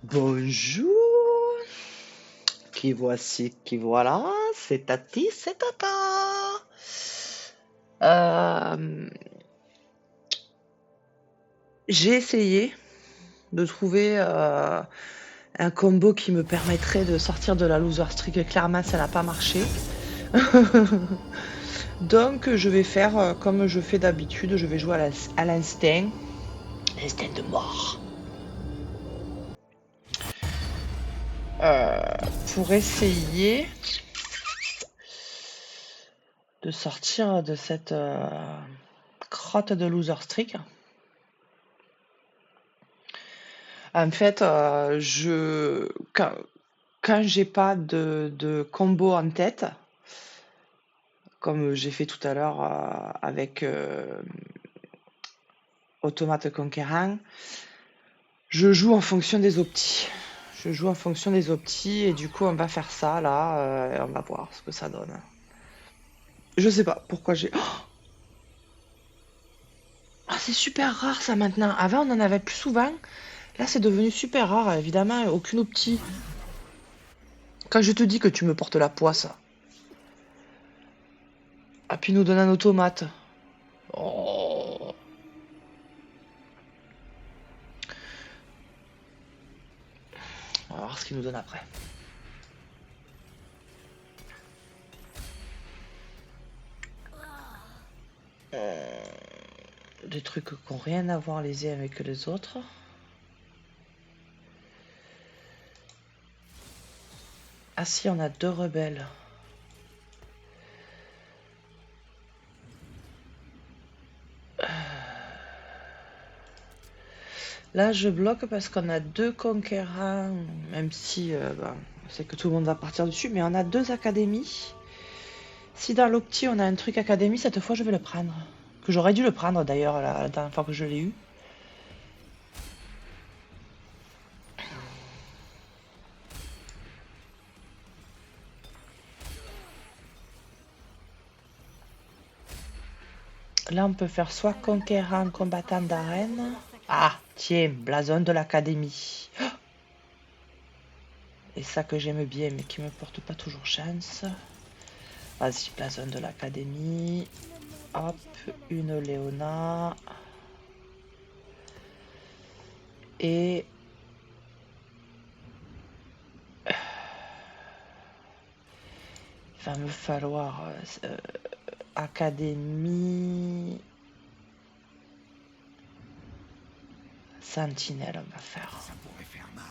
Bonjour, qui voici, qui voilà, c'est Tati, c'est Tata. Euh, j'ai essayé de trouver un combo qui me permettrait de sortir de la loser streak. Clairement, ça n'a pas marché. Donc, je vais faire comme je fais d'habitude, je vais jouer à l'instinct, l'instinct de mort. Euh, pour essayer de sortir de cette crotte de loser streak. En fait, quand j'ai pas de combo en tête, comme j'ai fait tout à l'heure avec Automate Conquérant, je joue en fonction des optis. Je joue en fonction des optis et du coup on va faire ça là et on va voir ce que ça donne. Je sais pas pourquoi j'ai. Ah, c'est super rare ça maintenant. Avant on en avait plus souvent. Là c'est devenu super rare. Évidemment aucune opti. Quand je te dis que tu me portes la poisse. Ah puis il nous donne un automate. Oh. On va voir ce qu'il nous donne après. Des trucs qui n'ont rien à voir les uns avec les autres. Ah si, on a deux rebelles. Là, je bloque parce qu'on a deux conquérants, même si on sait que tout le monde va partir dessus, mais on a deux académies. Si dans l'opti on a un truc académie, cette fois je vais le prendre. Que j'aurais dû le prendre d'ailleurs la dernière fois que je l'ai eu. Là, on peut faire soit conquérant, combattant d'arène. Ah, tiens, blason de l'académie. Et ça que j'aime bien, mais qui me porte pas toujours chance. Vas-y, blason de l'académie. Hop, une Léona. Et... il va me falloir académie... Sentinelle, on va faire. Ça pourrait faire mal.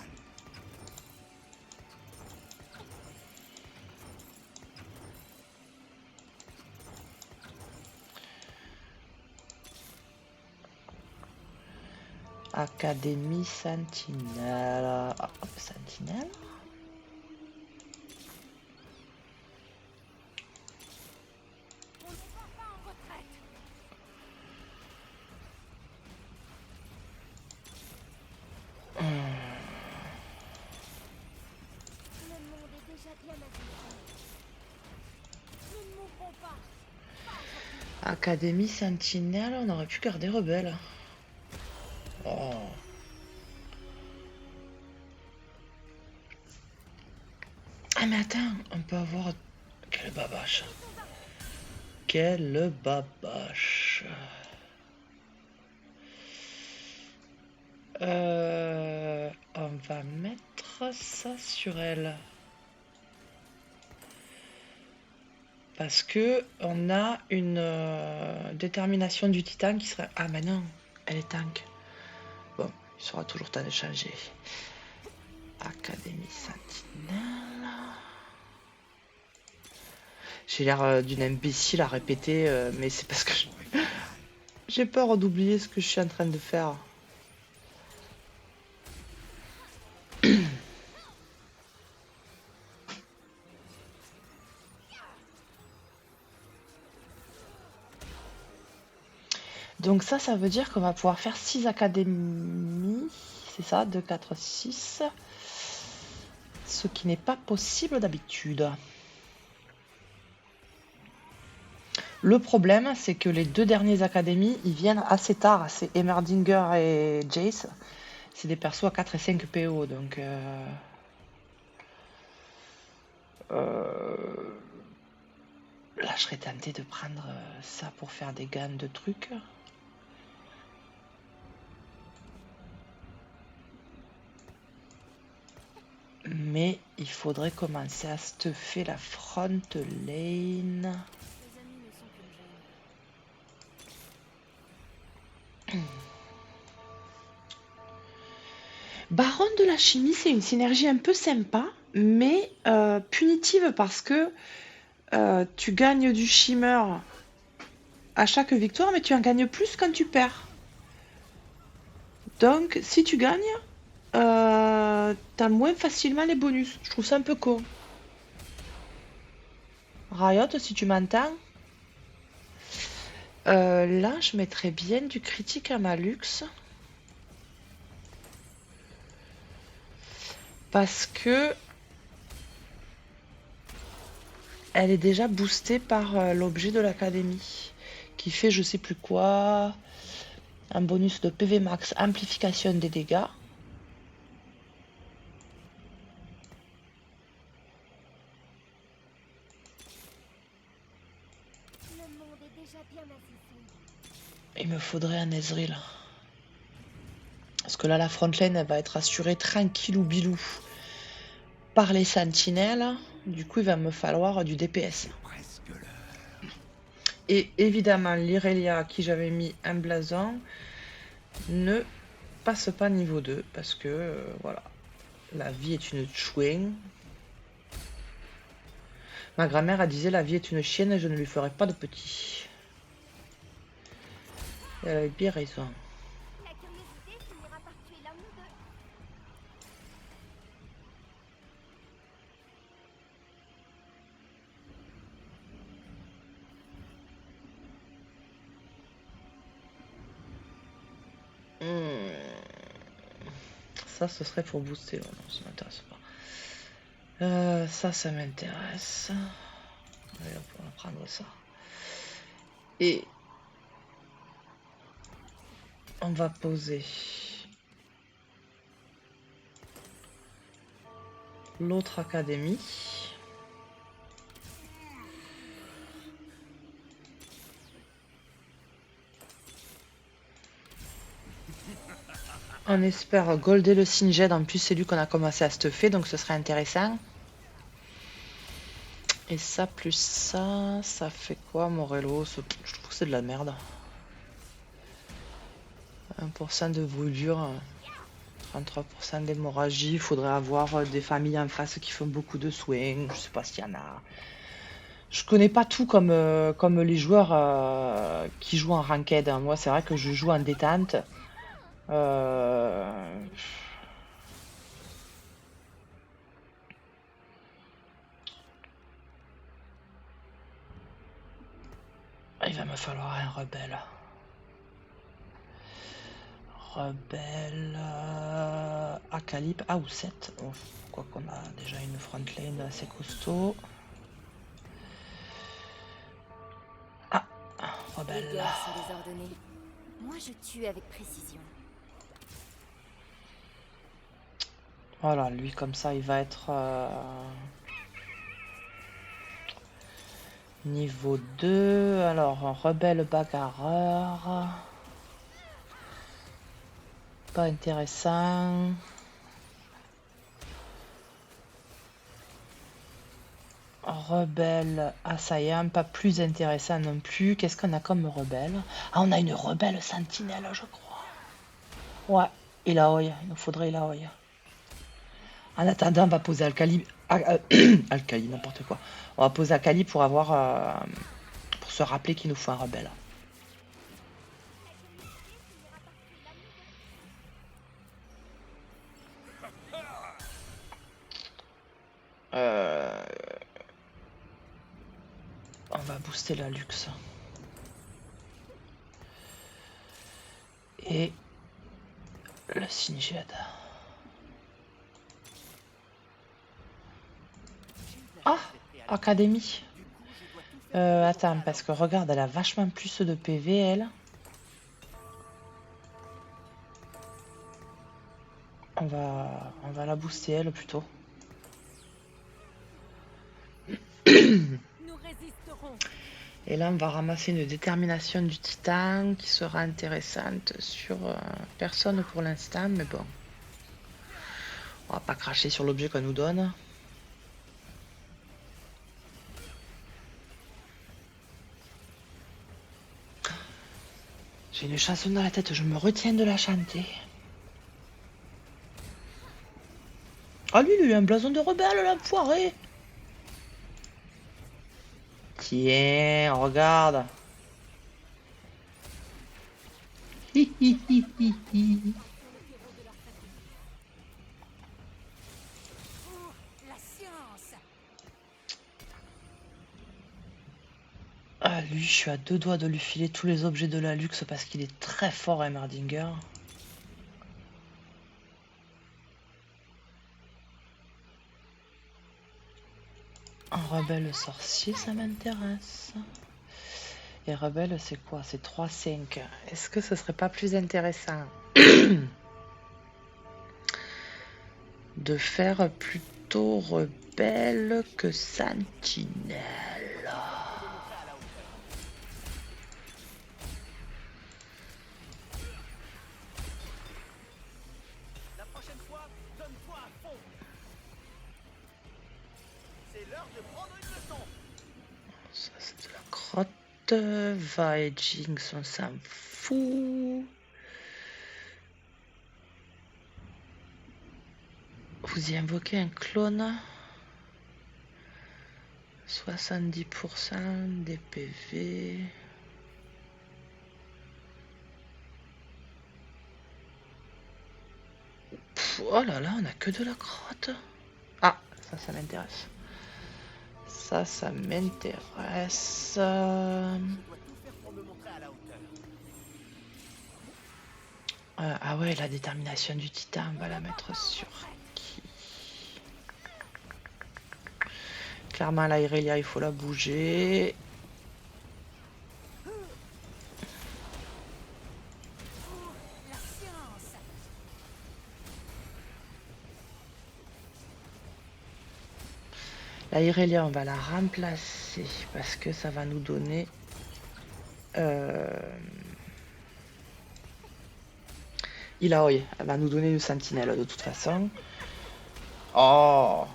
Académie Sentinelle. Hop, Sentinelle. Académie Sentinelle, on aurait pu garder rebelle. Oh. Ah mais attends, on peut avoir... Quelle babache. Quelle babache. On va mettre ça sur elle. Parce que on a une détermination du titan qui serait... Ah mais non, elle est tank. Bon, il sera toujours temps de changer. Académie Sentinelle. J'ai l'air d'une imbécile à répéter, mais c'est parce que j'ai peur d'oublier ce que je suis en train de faire. Donc ça veut dire qu'on va pouvoir faire 6 académies. C'est ça, 2, 4, 6. Ce qui n'est pas possible d'habitude. Le problème, c'est que les deux derniers académies, ils viennent assez tard. C'est Emmerdinger et Jace. C'est des persos à 4 et 5 PO, donc... Là, je serais tentée de prendre ça pour faire des gammes de trucs. Mais il faudrait commencer à stuffer la front lane. Baronne de la chimie, c'est une synergie un peu sympa, mais punitive parce que tu gagnes du shimmer à chaque victoire, mais tu en gagnes plus quand tu perds. Donc, si tu gagnes, t'as moins facilement les bonus. Je trouve ça un peu con. Riot, si tu m'entends. Là, je mettrais bien du critique à ma luxe. Parce que elle est déjà boostée par l'objet de l'académie. Qui fait je sais plus quoi. Un bonus de PV max, amplification des dégâts. Il me faudrait un Ezreal. Parce que là, la frontline, elle va être assurée tranquillou bilou par les sentinelles. Du coup, il va me falloir du DPS. Et évidemment, l'Irelia, à qui j'avais mis un blason, ne passe pas niveau 2. Parce que, voilà, la vie est une chouin. Ma grand-mère a disait la vie est une chienne et je ne lui ferai pas de petit. Elle avait bien raison. Ça, ce serait pour booster. Non, ça m'intéresse pas. Ça m'intéresse. Allez, on va prendre ça. Et on va poser l'autre académie. On espère golder le Singed. En plus, c'est lui qu'on a commencé à stuffer, donc ce serait intéressant. Et ça plus ça, ça fait quoi, Morello? Je trouve que c'est de la merde. 1% de brûlure, 33% d'hémorragie. Il faudrait avoir des familles en face qui font beaucoup de swing. Je sais pas s'il y en a. Je connais pas tout comme les joueurs qui jouent en ranked. Moi, c'est vrai que je joue en détente. Il va me falloir un rebelle. Rebelle. Akalip. Ah, ou 7. Oh, quoi qu'on a déjà une frontline assez costaud. Ah, rebelle. Les guerres sont désordonnées. Moi, je tue avec précision. Voilà, lui comme ça, il va être niveau 2. Alors, un rebelle bagarreur. Pas intéressant. Rebelle assaillant, pas plus intéressant non plus. Qu'est-ce qu'on a comme rebelle? Ah, on a une rebelle sentinelle, je crois. Ouais, Ilaoi, il nous faudrait Ilaoi. En attendant, on va poser Alkali. Alkali, n'importe quoi. On va poser Akali pour avoir. Pour se rappeler qu'il nous faut un rebelle. On va booster la luxe. Et le Singed. Ah, Académie. Attends, parce que regarde, elle a vachement plus de PV, elle. On va la booster elle plutôt. Nous résisterons. Et là, on va ramasser une détermination du titan qui sera intéressante sur personne pour l'instant, mais bon. On va pas cracher sur l'objet qu'on nous donne. J'ai une chanson dans la tête, je me retiens de la chanter. Ah lui, il a eu un blason de rebelle, l'enfoiré. Tiens, regarde. Hi, hi, hi, hi, hi. La science. Ah lui, je suis à deux doigts de lui filer tous les objets de la luxe parce qu'il est très fort, Heimerdinger. Un rebelle sorcier, ça m'intéresse. Et rebelle, c'est quoi? C'est 3-5. Est-ce que ce serait pas plus intéressant de faire plutôt rebelle que sentinelle? La prochaine fois, donne-toi à fond. C'est l'heure de prendre une leçon. Ça, c'est de la crotte. Va et Jinx, on s'en fout. Vous y invoquez un clone. 70% des PV. Pff, oh là là, on a que de la crotte. Ah, ça m'intéresse. Ça m'intéresse. Je dois tout faire pour me montrer à la hauteur. Ah ouais, la détermination du titan, on va la mettre sur qui? Clairement, la Irelia, il faut la bouger. La science. La Irelia, on va la remplacer parce que ça va nous donner... Ilaoi, elle va nous donner une sentinelle de toute façon. Oh!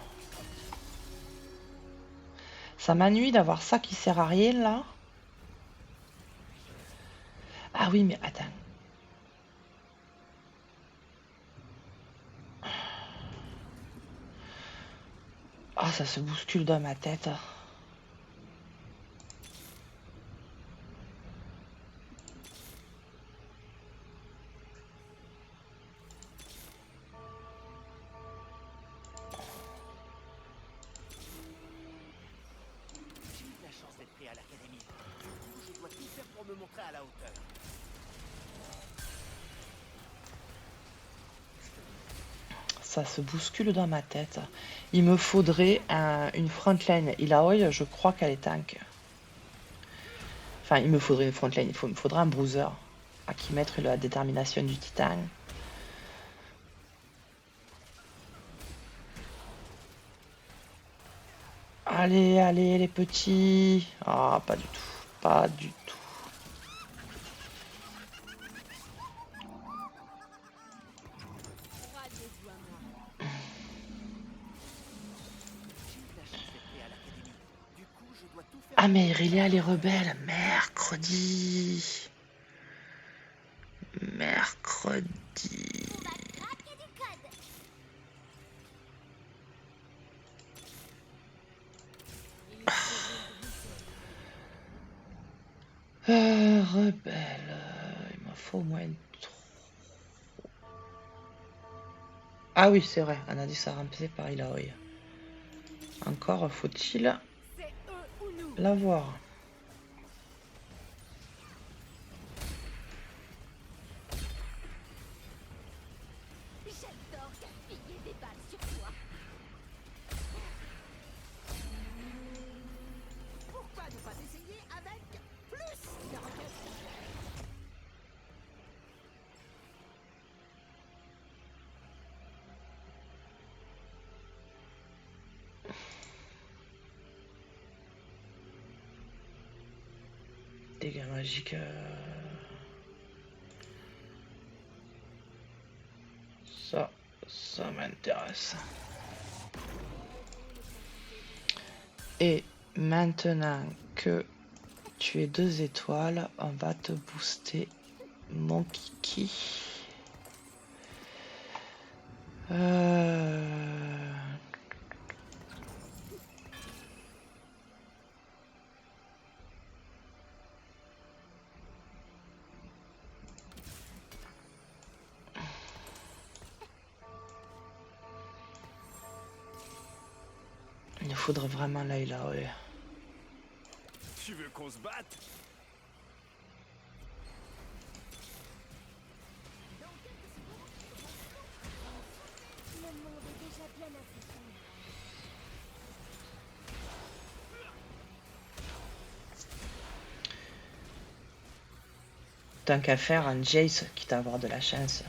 Ça m'ennuie d'avoir ça qui sert à rien là. Ah oui, mais attends. Ah, ça se bouscule dans ma tête. J'ai eu de la chance d'être pris à l'académie. Du coup, je dois tout faire pour me montrer à la hauteur. Ça se bouscule dans ma tête. Il me faudrait une frontline. Ilaoi, je crois qu'elle est tank. Enfin, il me faudrait une frontline. Il me faudrait un bruiser à qui mettre la détermination du titan. Allez, allez, les petits. Ah, pas du tout. Pas du tout. Ralliez-vous à moi. J'ai eu de la chance d'être pris à l'académie. Du coup, je dois tout faire Ah, pour mais me montrer à Irelia, la les hauteur. rebelles, mercredi. Mercredi. Rebelle. Il m'en faut au moins trop. Ah oui, c'est vrai, on a dit ça remplacé par Ilaoi. Encore faut-il C'est eux ou nous. l'avoir. J'adore gaspiller des balles sur toi. Pourquoi ne pas essayer avec plus de roquettes? Dégâts magiques. Ça m'intéresse. Et maintenant que tu es 2 étoiles, on va te booster mon kiki. Il nous faudrait vraiment Layla, ouais. Tu veux qu'on se batte? Le monde est déjà bien affiché. Tant qu'à faire, un Jace, quitte à avoir de la chance.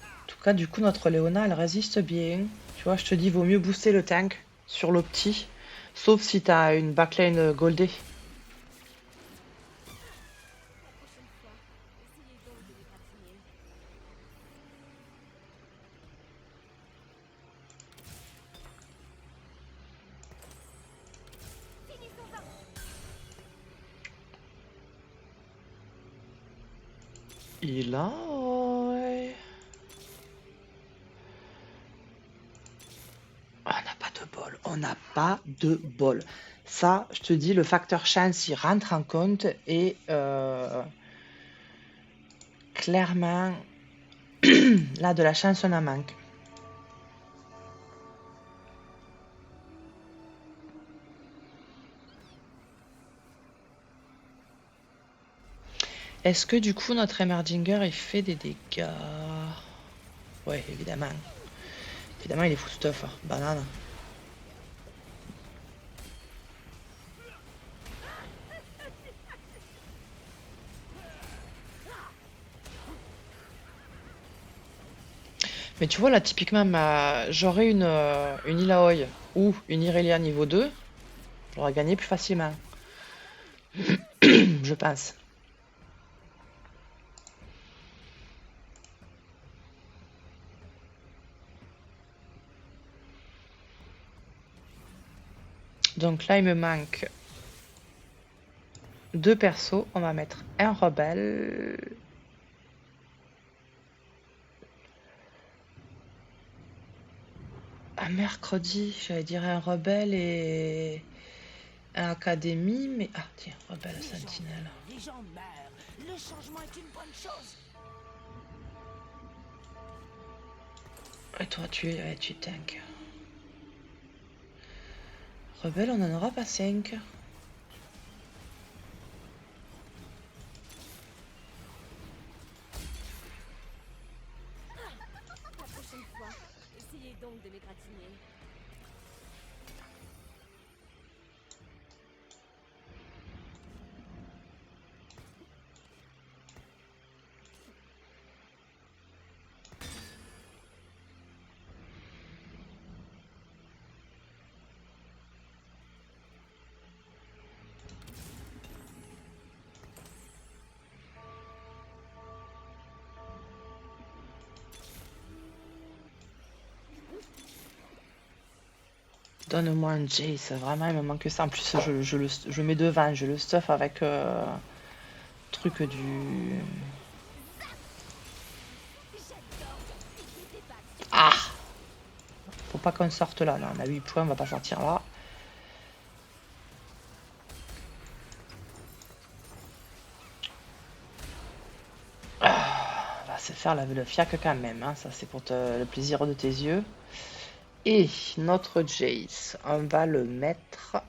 En tout cas, du coup, notre Léona, elle résiste bien. Tu vois, je te dis, vaut mieux booster le tank sur l'opti. Sauf si t'as une backline goldée. Il a... ouais. On n'a pas de bol. On n'a pas de bol. Ça, je te dis, le facteur chance, il rentre en compte et clairement, là, de la chance, on en manque. Est-ce que du coup, notre Emerginger, il fait des dégâts? Ouais, évidemment. Évidemment, il est full stuff. Banane. Mais tu vois, là, typiquement, j'aurais une Illaoi ou une Irelia niveau 2. J'aurais gagné plus facilement. Je pense. Donc là, il me manque 2 persos. On va mettre un rebelle. Un mercredi, j'allais dire un rebelle et un académie, mais... Ah, tiens, rebelle sentinelle. Les gens meurent. Le changement est une bonne chose. Et toi, tu es tank. Rebelle, on n'en aura pas 5. La prochaine fois, essayez donc de m'égratigner. Donne-moi un Jace, vraiment, il me manque ça. En plus, je mets devant, je le stuff avec truc du... Ah! Faut pas qu'on sorte là, là, on a 8 points, on va pas sortir là. On va se faire le fiac quand même, hein. Ça c'est pour le plaisir de tes yeux. Et notre Jace, on va le mettre...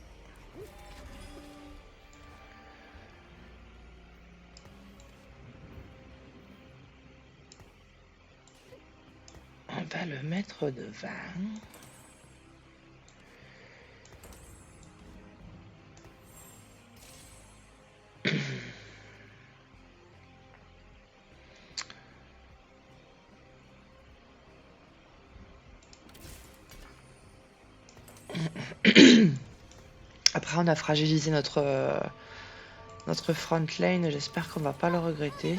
On va le mettre devant. Après, Après, on a fragilisé notre front lane. J'espère qu'on va pas le regretter.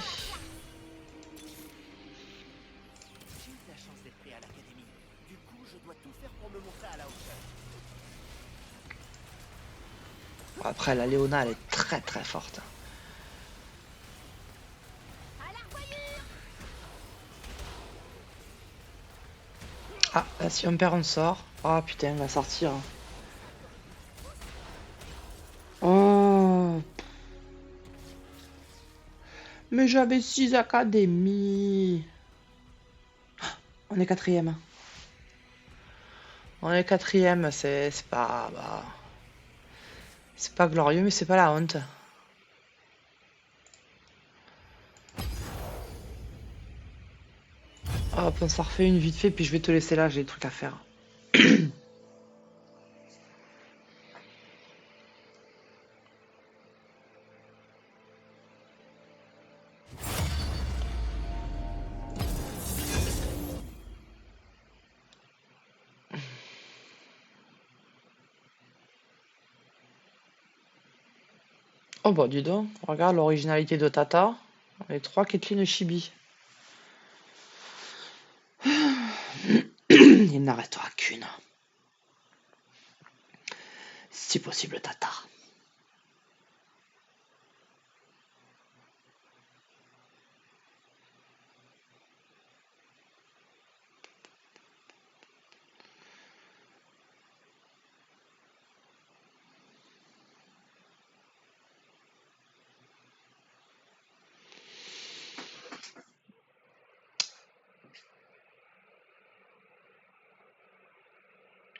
J'ai eu de la chance d'être pris à l'académie. Du coup, je dois tout faire pour me montrer à la hauteur. Après, la Léona, elle est très très forte. Ah, là, si on perd, on sort. Oh putain, on va sortir. Oh. Mais j'avais 6 académies. On est quatrième. On est quatrième, c'est pas... bah, c'est pas glorieux, mais c'est pas la honte. Hop, on s'en refait une vite fait, puis je vais te laisser là, j'ai des trucs à faire. Oh bah dis donc, regarde l'originalité de Tata. Les 3 Caitlyn Chibi. Il n'en restera qu'une. Si possible, Tata.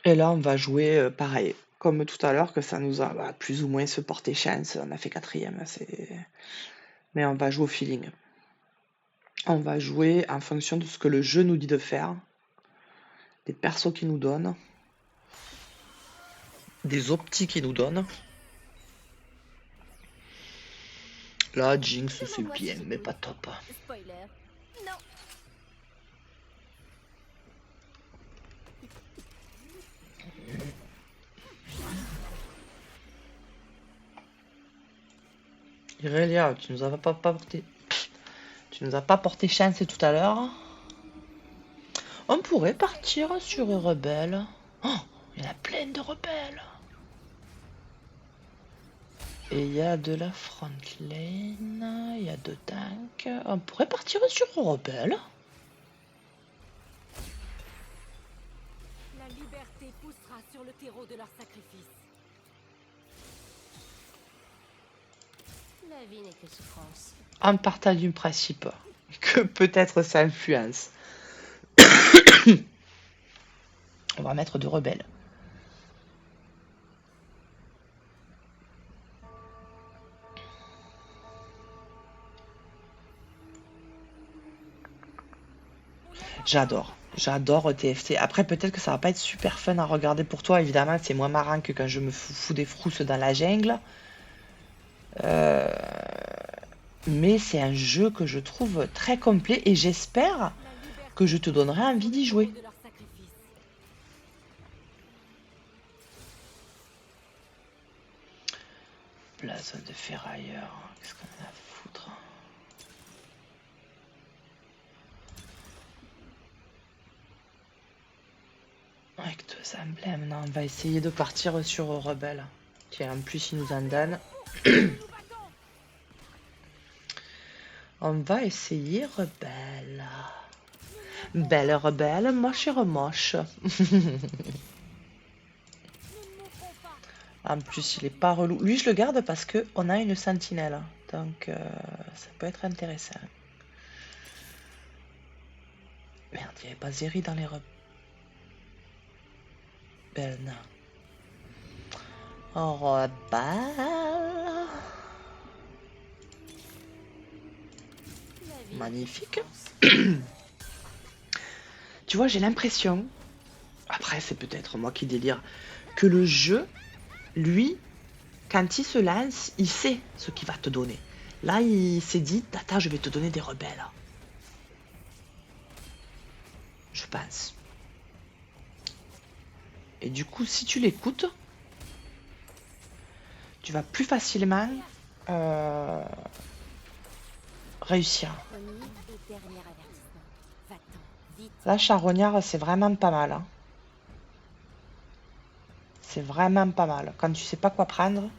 Et là, on va jouer pareil, comme tout à l'heure, que ça nous a plus ou moins se porter chance. On a fait quatrième, mais on va jouer au feeling. On va jouer en fonction de ce que le jeu nous dit de faire, des persos qu'il nous donne, des optiques qu'il nous donne. Là, Jinx, c'est bien, mais pas top. Spoiler. Non. Irelia, tu nous as pas porté... Tu nous as pas porté chance tout à l'heure. On pourrait partir sur un rebelle. Oh, il y en a plein de rebelles. Et il y a de la front lane, il y a 2 tanks. On pourrait partir sur un rebelle. La liberté poussera sur le terreau de leur sacrifice. La vie n'est que souffrance. En partant du principe que peut-être ça influence. On va mettre 2 rebelles. J'adore TFT. Après, peut-être que ça va pas être super fun à regarder pour toi. Évidemment, c'est moins marrant que quand je me fous des frousses dans la jungle. Mais c'est un jeu que je trouve très complet et j'espère que je te donnerai envie d'y jouer. De leur sacrifice. Blason de ferrailleur, qu'est-ce qu'on a à foutre? Avec 2 emblèmes, non, on va essayer de partir sur Rebelle. Tiens, en plus il nous en donne. On va essayer Rebelle. Belle Rebelle, moche et remoche. En plus, il est pas relou. Lui, je le garde parce que on a une sentinelle. Donc, ça peut être intéressant. Merde, il n'y avait pas Zeri dans les rebelles. Non. Oh, rebelle. Magnifique. Tu vois, j'ai l'impression, après c'est peut-être moi qui délire, que le jeu, lui, quand il se lance, il sait ce qu'il va te donner. Là, il s'est dit, Tata, je vais te donner des rebelles. Je pense. Et du coup, si tu l'écoutes, tu vas plus facilement réussir. Oni et dernier avertissement. Va-t'en, vite. Là, charognard, c'est vraiment pas mal. Hein. C'est vraiment pas mal. Quand tu sais pas quoi prendre.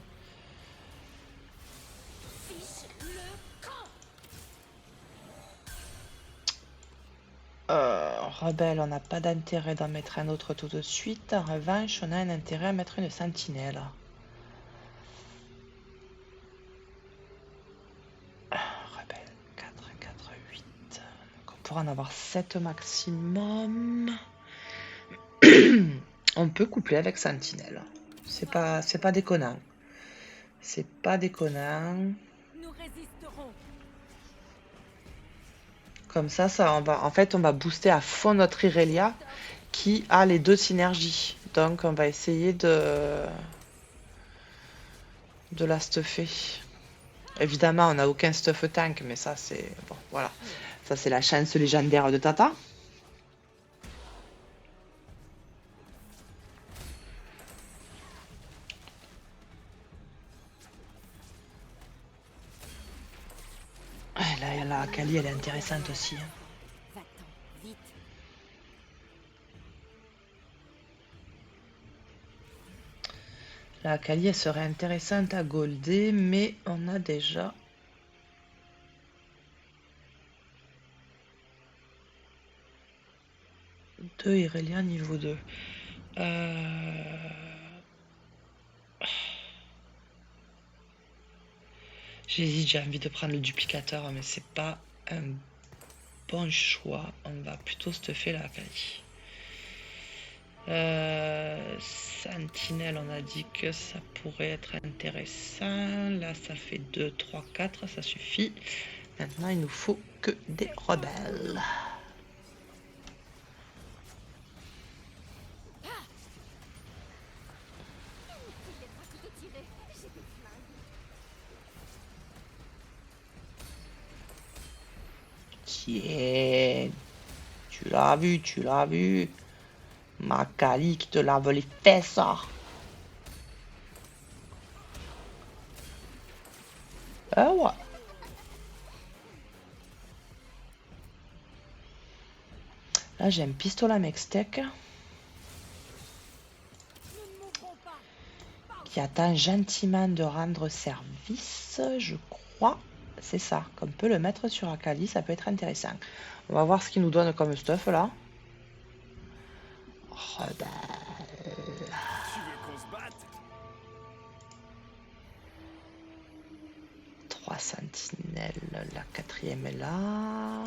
Rebelle, on n'a pas d'intérêt d'en mettre un autre tout de suite. En revanche, on a un intérêt à mettre une sentinelle. Rebelle, 4, 4, 8. Donc on pourra en avoir 7 maximum. On peut coupler avec sentinelle. C'est pas déconnant. C'est pas déconnant. Nous résisterons. Comme ça, en fait, on va booster à fond notre Irelia qui a les deux synergies. Donc, on va essayer de la stuffer. Évidemment, on n'a aucun stuff tank, mais ça, c'est... Bon, voilà. Ça, c'est la chance légendaire de Tata. Là, la Kali, elle est intéressante aussi. Hein. Va-t'en, vite. La Kali, elle serait intéressante à golder, mais on a déjà... deux Irelia niveau 2. J'hésite, j'ai envie de prendre le duplicateur, mais c'est pas un bon choix. On va plutôt stuffer la Kali. Sentinelle, on a dit que ça pourrait être intéressant. Là, ça fait 2, 3, 4, ça suffit. Maintenant, il nous faut que des rebelles. Tiens, tu l'as vu, tu l'as vu. Ma Kali qui te lave les fesses. Ah ouais. Là, j'ai un pistolet Mextec qui attend gentiment de rendre service, je crois. C'est ça, qu'on peut le mettre sur Akali, ça peut être intéressant. On va voir ce qu'il nous donne comme stuff là. Rebelle. Tu veux qu'on se batte? 3 sentinelles, la 4e est là.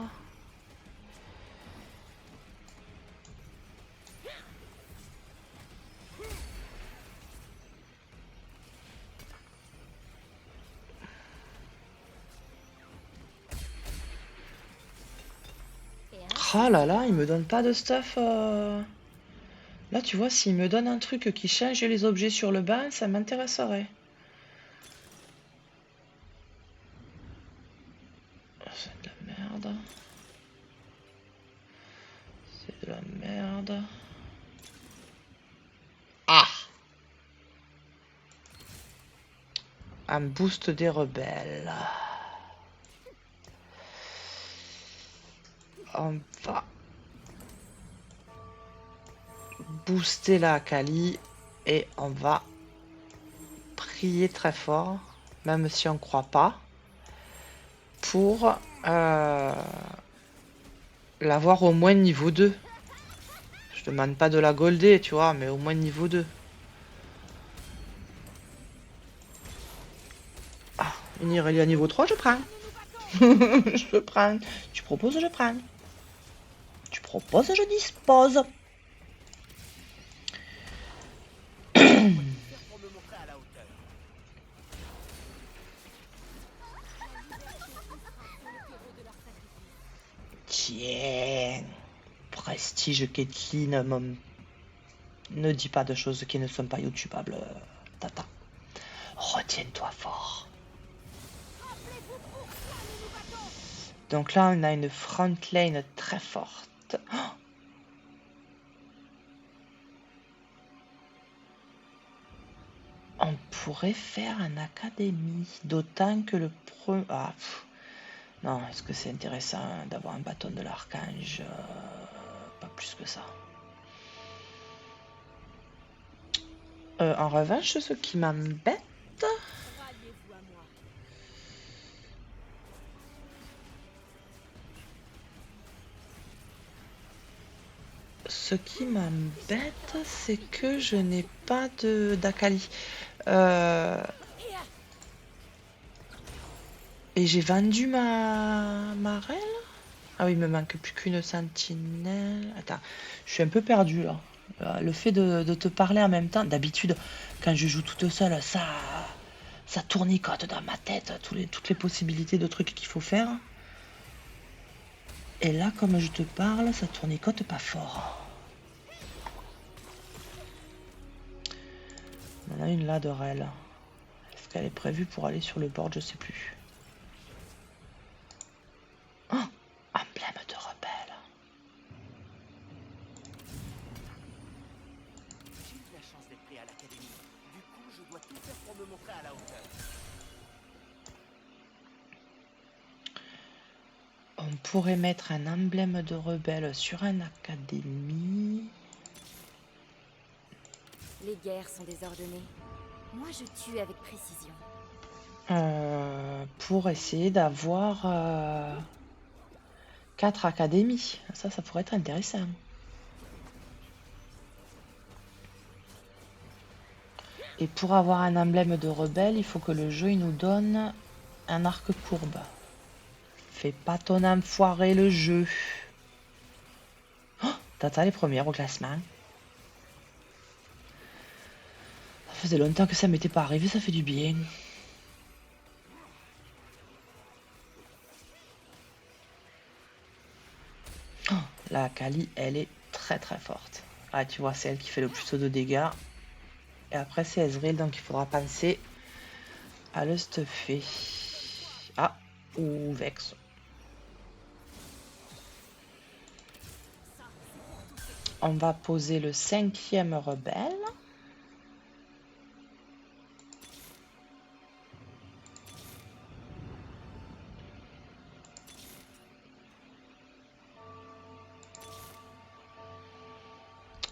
Ah là là, il me donne pas de stuff. Là, tu vois, s'il me donne un truc qui change les objets sur le banc, ça m'intéresserait. C'est de la merde. C'est de la merde. Ah! Un boost des rebelles. On va booster la Kali et on va prier très fort, même si on croit pas, pour l'avoir au moins niveau 2. Je demande pas de la golder, tu vois, mais au moins niveau 2. Ah, une Irelia niveau 3, je prends. Je prends. Tu proposes, je prends. Tu proposes, je dispose. Pour me montrer à la hauteur. Tiens. Prestige Caitlyn. Ne dis pas de choses qui ne sont pas youtubables, Tata. Retiens-toi fort. Donc là, on a une front lane très forte. Oh, on pourrait faire un académie. D'autant que le premier... Ah, non, est-ce que c'est intéressant d'avoir un bâton de l'archange? Pas plus que ça. En revanche, ce qui m'embête... Ralliez-vous à moi. Ce qui m'embête, c'est que je n'ai pas d'Akali. Et j'ai vendu ma reine. Ah oui, il me manque plus qu'une sentinelle. Attends, je suis un peu perdue là. Le fait de te parler en même temps, d'habitude, quand je joue toute seule, ça tournicote dans ma tête, toutes les possibilités de trucs qu'il faut faire. Et là, comme je te parle, ça tournicote pas fort. On en a une là de Rel. Est-ce qu'elle est prévue pour aller sur le board? Je sais plus. Oh, emblème de rebelle. J'ai eu de la chance d'être pris à l'académie. Du coup, je dois tout faire pour me montrer à la hauteur. On pourrait mettre un emblème de rebelle sur un académie. Les guerres sont désordonnées. Moi, je tue avec précision. Pour essayer d'avoir 4 académies. Ça pourrait être intéressant. Et pour avoir un emblème de rebelle, il faut que le jeu il nous donne un arc courbe. Fais pas ton enfoiré le jeu. Oh, Tata les premières au classement. Ça faisait longtemps que ça m'était pas arrivé, ça fait du bien. Oh, la Kali, elle est très très forte. Ah, tu vois, c'est elle qui fait le plus de dégâts. Et après, c'est Ezreal, donc il faudra penser à le stuffer. Ah, ou Vex. On va poser le 5e rebelle.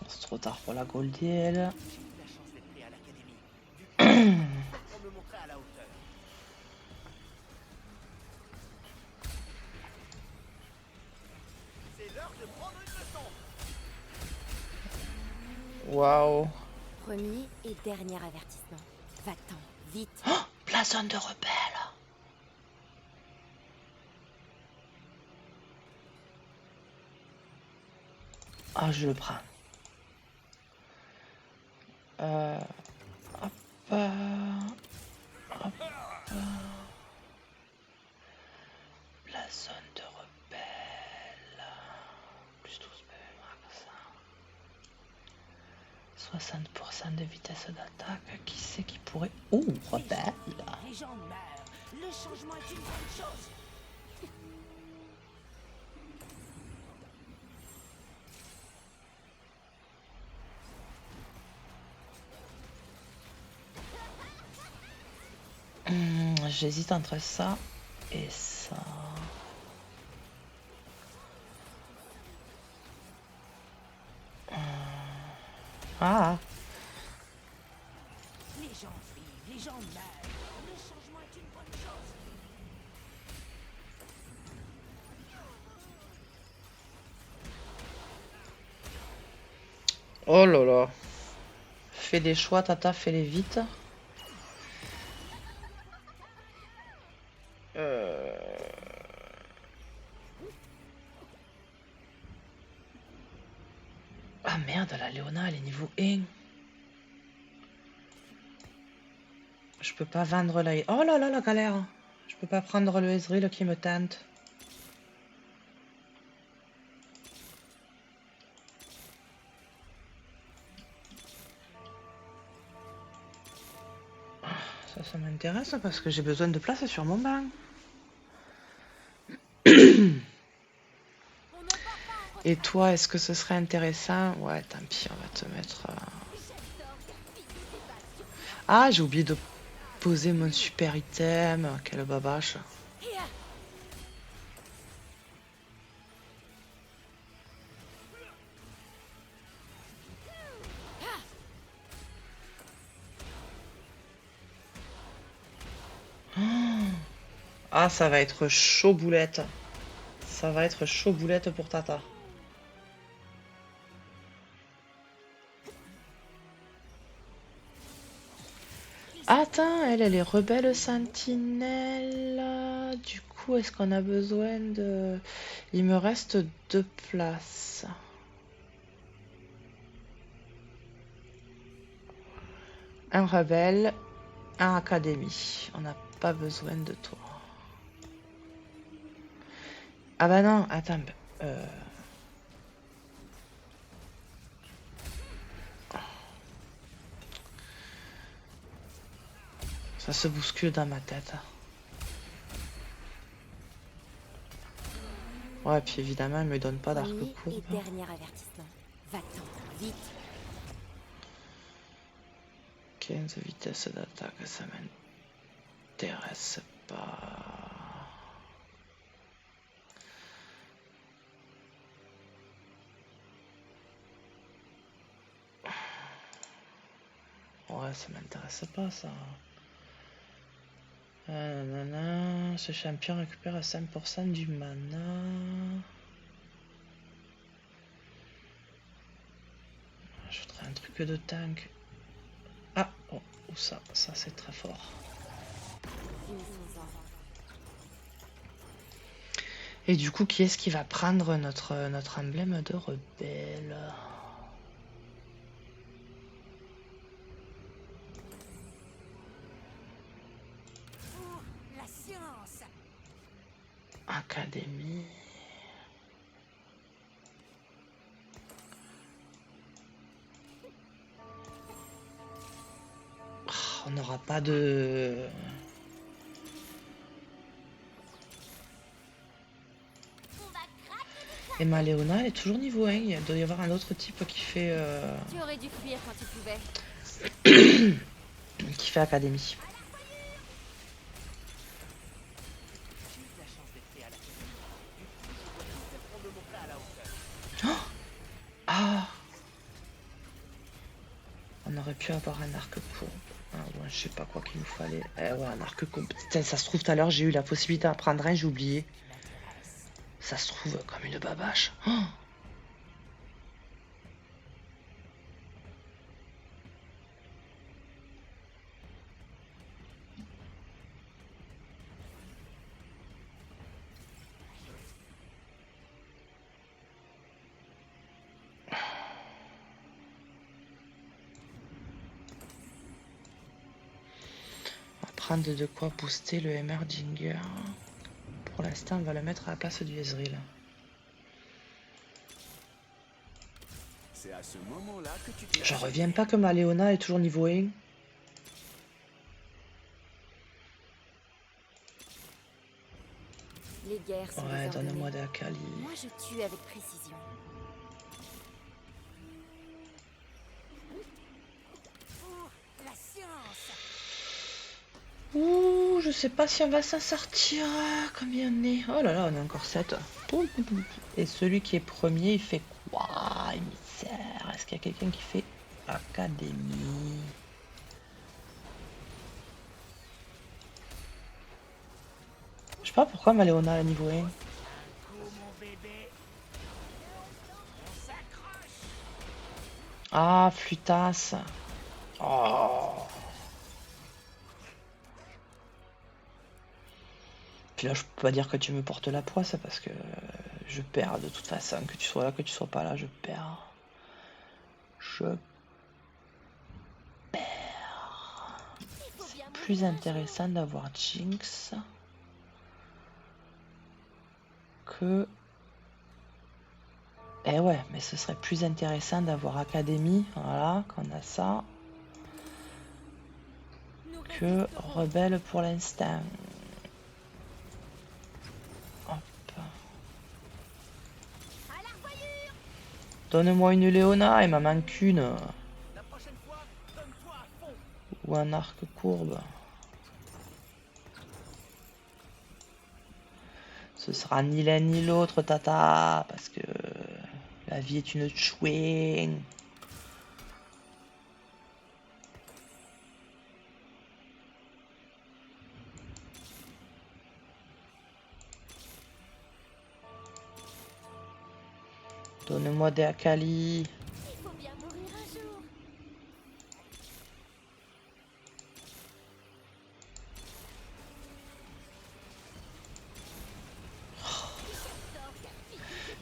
C'est trop tard pour la Goldiel. J'ai eu de la chance d'être pris à l'académie. Du coup, je dois tout faire pour me montrer à la hauteur. C'est l'heure de prendre une leçon. Waouh. Premier et dernier avertissement. Va-t'en, vite. Oh, blason de rebelle. Ah, je le prends. Hop, hop. La zone de rebelle. Plus 12 PV, 60% de vitesse d'attaque. Qui c'est qui pourrait... Oh, rebelle. Les gens meurent. Le changement est une bonne chose. J'hésite entre ça et ça. Ah. Les gens vivent, les gens meurent. Le changement est une bonne chose. Oh là là. Fais des choix, Tata, fais-les vite. Ah merde, la Léona, elle est niveau 1. Je peux pas vendre la... Oh là là, la galère. Je peux pas prendre le Ezreal qui me tente. Ça m'intéresse parce que j'ai besoin de place sur mon banc. Et toi, est-ce que ce serait intéressant? Ouais, tant pis, on va te mettre... Ah, j'ai oublié de poser mon super item. Quelle babache. Ah, ça va être chaud boulette. Ça va être chaud boulette pour Tata. Attends, elle est rebelle sentinelle. Du coup, est-ce qu'on a besoin de... Il me reste 2 places. Un rebelle, un académie. On n'a pas besoin de toi. Ah bah non, attends. Euh... Ça se bouscule dans ma tête. Ouais, puis évidemment, elle me donne pas d'arc Premier courbe. et dernier avertissement. Va-t'en, vite. 15 vitesse d'attaque, ça m'intéresse pas. Ouais, ça m'intéresse pas ça. Nanana, ce champion récupère 5% du mana. J'ajouterai un truc de tank. Ah, oh, ça c'est très fort. Et du coup, qui est-ce qui va prendre notre emblème de rebelle? La science. Académie. On n'aura pas de... Et ma Léona, elle est toujours niveau 1. Il doit y avoir un autre type qui fait... Tu aurais dû fuir quand tu pouvais. qui fait académie. J'ai eu de la chance d'être pris à l'académie. Du coup, je dois tout faire pour me montrer à la hauteur. Ah, on aurait pu avoir un arc courbe. Ah ouais, je sais pas quoi qu'il nous fallait. Ouais, un arc courbe. Putain, ça se trouve tout à l'heure, j'ai eu la possibilité d'en prendre un, j'ai oublié. Ça se trouve comme une babache. Oh, on va prendre de quoi booster le Emerdinger. Pour l'instant, on va le mettre à la place du Ezreal. C'est à ce moment-là que tu te J'en reviens pas que ma Léona est toujours niveau 1. Les guerres sont Ouais, désordonnées. donne-moi de la Kali. Moi, je tue avec précision. La science. Ouh, je sais pas si on va s'en sortir. Combien on est? Oh là là, on est encore 7. Et celui qui est premier, il fait quoi? Émissaire. Est-ce qu'il y a quelqu'un qui fait académie? Je sais pas pourquoi ma Léona à niveau 1. Coucou, mon bébé. On s'accroche. Ah, flûtasse. Oh. Puis là, je peux pas dire que tu me portes la poisse parce que je perds de toute façon. Que tu sois là, que tu sois pas là, je perds. Je perds. C'est plus intéressant d'avoir Jinx que... Eh ouais, mais ce serait plus intéressant d'avoir Académie, voilà, qu'on a ça, que Rebelle pour l'instant. Hop. Donne-moi une Léona, il m'en manque une. La prochaine fois, donne-toi à fond. ou un arc courbe. Ce sera ni l'un ni l'autre, tata, parce que la vie est une chouine. Donne-moi des Akali. Il faut bien mourir un jour.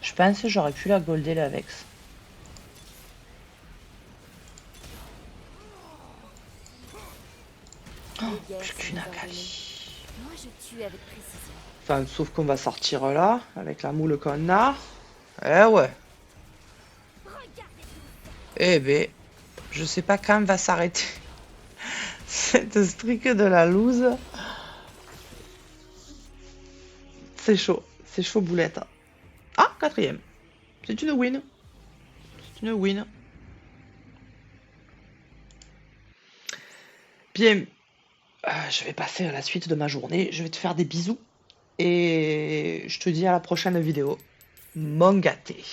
Je pense que j'aurais pu la golder la Vex. Oh, Les guerres plus sont qu'une désordonnées. Akali. Moi, je tue avec précision. Enfin, sauf qu'on va sortir là, avec la moule qu'on a. Eh ouais. Eh ben, je sais pas quand va s'arrêter cette streak de la loose. C'est chaud boulette. Ah, 4ème. C'est une win. C'est une win. Bien, je vais passer à la suite de ma journée. Je vais te faire des bisous. Et je te dis à la prochaine vidéo. Mon gâté.